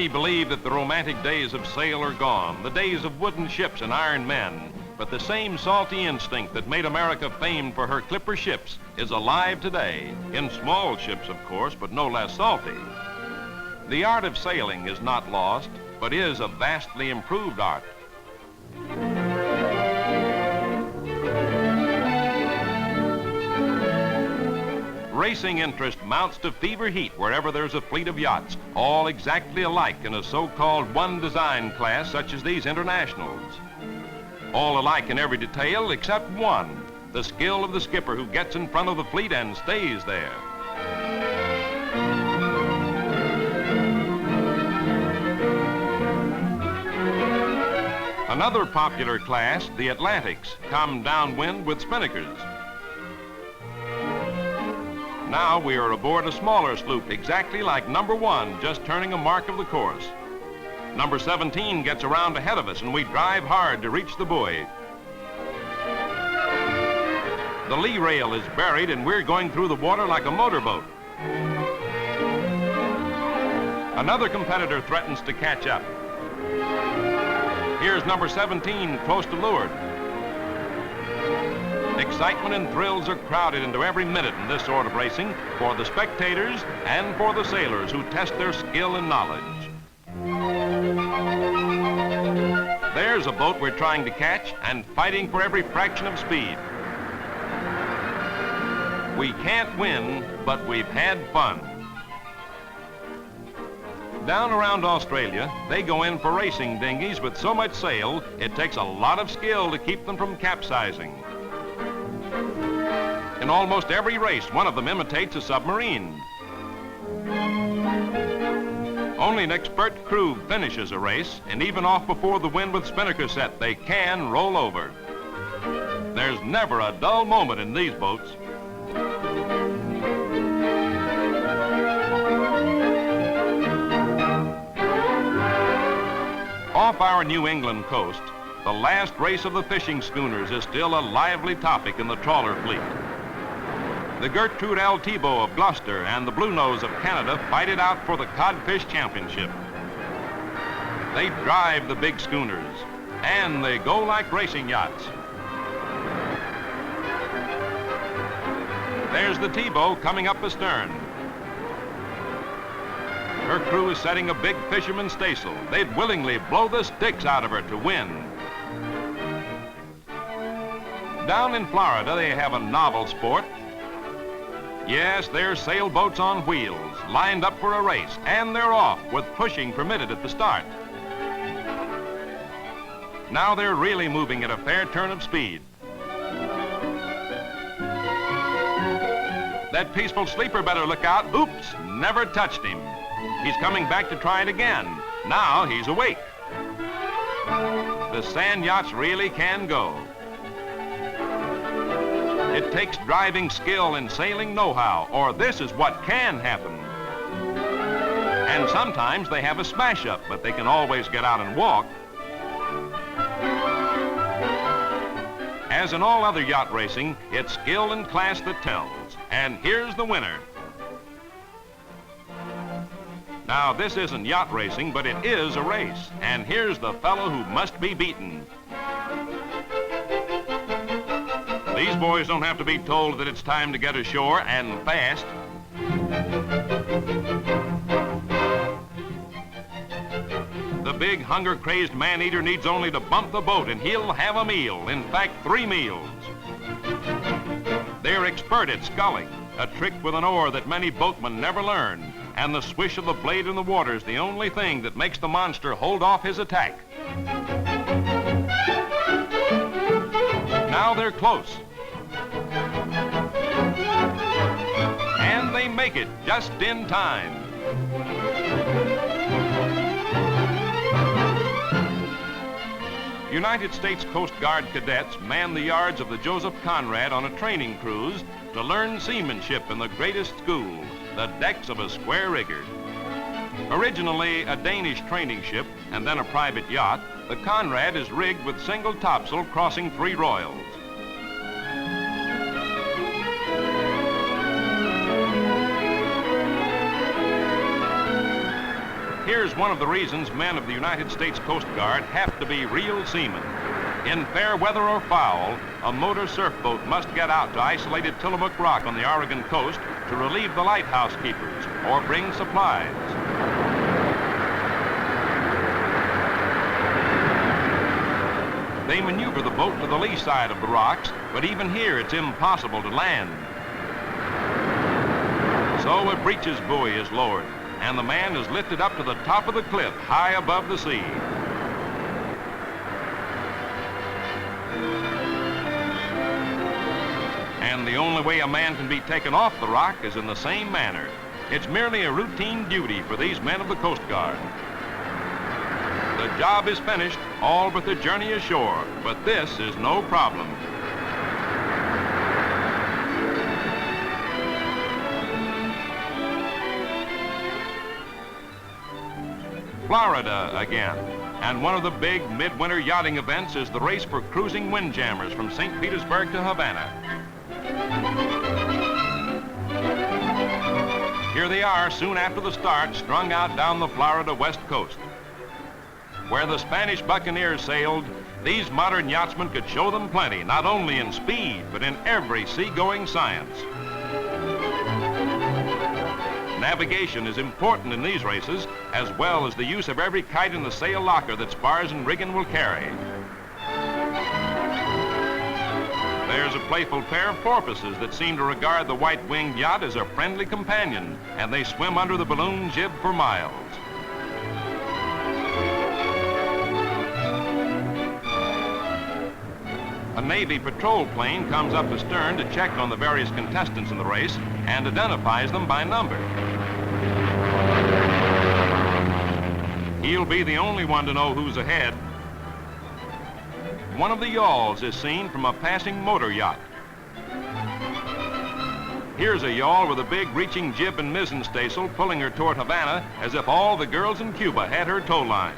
Many believe that the romantic days of sail are gone, the days of wooden ships and iron men. But the same salty instinct that made America famed for her clipper ships is alive today, in small ships, of course, but no less salty. The art of sailing is not lost, but is a vastly improved art. Racing interest mounts to fever heat wherever there's a fleet of yachts, all exactly alike in a so-called one design class such as these internationals. All alike in every detail except one, the skill of the skipper who gets in front of the fleet and stays there. Another popular class, the Atlantics, come downwind with spinnakers. Now we are aboard a smaller sloop, exactly like number 1, just turning a mark of the course. Number 17 gets around ahead of us, and we drive hard to reach the buoy. The lee rail is buried, and we're going through the water like a motorboat. Another competitor threatens to catch up. Here's number 17, close to leeward. Excitement and thrills are crowded into every minute in this sort of racing for the spectators and for the sailors who test their skill and knowledge. There's a boat we're trying to catch and fighting for every fraction of speed. We can't win, but we've had fun. Down around Australia, they go in for racing dinghies with so much sail, it takes a lot of skill to keep them from capsizing. In almost every race, one of them imitates a submarine. Only an expert crew finishes a race, and even off before the wind with spinnaker set, they can roll over. There's never a dull moment in these boats. Off our New England coast, the last race of the fishing schooners is still a lively topic in the trawler fleet. The Gertrude L. Thibault of Gloucester and the Blue Nose of Canada fight it out for the Codfish Championship. They drive the big schooners, and they go like racing yachts. There's the Thibault coming up astern. Her crew is setting a big fisherman's staysail. They'd willingly blow the sticks out of her to win. Down in Florida, they have a novel sport. Yes, there's sailboats on wheels, lined up for a race, and they're off with pushing permitted at the start. Now they're really moving at a fair turn of speed. That peaceful sleeper better look out. Oops, never touched him. He's coming back to try it again. Now he's awake. The sand yachts really can go. It takes driving skill and sailing know-how, or this is what can happen. And sometimes they have a smash-up, but they can always get out and walk. As in all other yacht racing, it's skill and class that tells. And here's the winner. Now, this isn't yacht racing, but it is a race. And here's the fellow who must be beaten. These boys don't have to be told that it's time to get ashore, and fast. The big hunger-crazed man-eater needs only to bump the boat, and he'll have a meal. In fact, 3 meals. They're expert at sculling, a trick with an oar that many boatmen never learn. And the swish of the blade in the water is the only thing that makes the monster hold off his attack. Now they're close. And they make it just in time. United States Coast Guard cadets man the yards of the Joseph Conrad on a training cruise to learn seamanship in the greatest school, the decks of a square rigger. Originally a Danish training ship and then a private yacht, the Conrad is rigged with single topsail crossing 3 royals. Here's one of the reasons men of the United States Coast Guard have to be real seamen. In fair weather or foul, a motor surf boat must get out to isolated Tillamook Rock on the Oregon coast to relieve the lighthouse keepers or bring supplies. They maneuver the boat to the lee side of the rocks, but even here it's impossible to land. So a breeches buoy is lowered, and the man is lifted up to the top of the cliff, high above the sea. And the only way a man can be taken off the rock is in the same manner. It's merely a routine duty for these men of the Coast Guard. The job is finished, all but the journey ashore, but this is no problem. Florida again, and one of the big midwinter yachting events is the race for cruising Windjammers from St. Petersburg to Havana. Here they are soon after the start, strung out down the Florida west coast. Where the Spanish buccaneers sailed, these modern yachtsmen could show them plenty, not only in speed, but in every seagoing science. Navigation is important in these races, as well as the use of every kite in the sail locker that spars and rigging will carry. There's a playful pair of porpoises that seem to regard the white-winged yacht as a friendly companion, and they swim under the balloon jib for miles. A Navy patrol plane comes up astern to check on the various contestants in the race and identifies them by number. He'll be the only one to know who's ahead. One of the yawls is seen from a passing motor yacht. Here's a yawl with a big reaching jib and mizzen staysail pulling her toward Havana as if all the girls in Cuba had her tow line.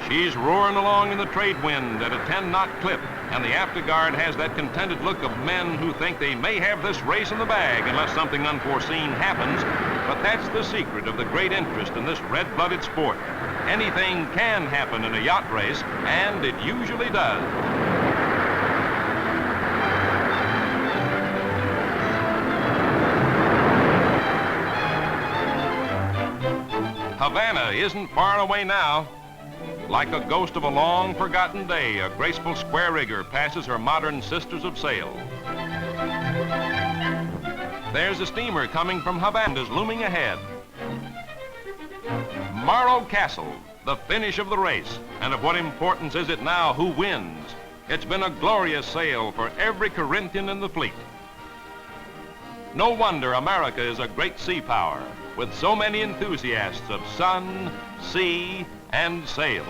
She's roaring along in the trade wind at a 10-knot clip, and the afterguard has that contented look of men who think they may have this race in the bag unless something unforeseen happens. But that's the secret of the great interest in this red-blooded sport. Anything can happen in a yacht race, and it usually does. Havana isn't far away now. Like a ghost of a long forgotten day, a graceful square rigger passes her modern sisters of sail. There's a steamer coming from Havana is looming ahead. Morro Castle, the finish of the race, and of what importance is it now who wins? It's been a glorious sail for every Corinthian in the fleet. No wonder America is a great sea power, with so many enthusiasts of sun, sea, and sail.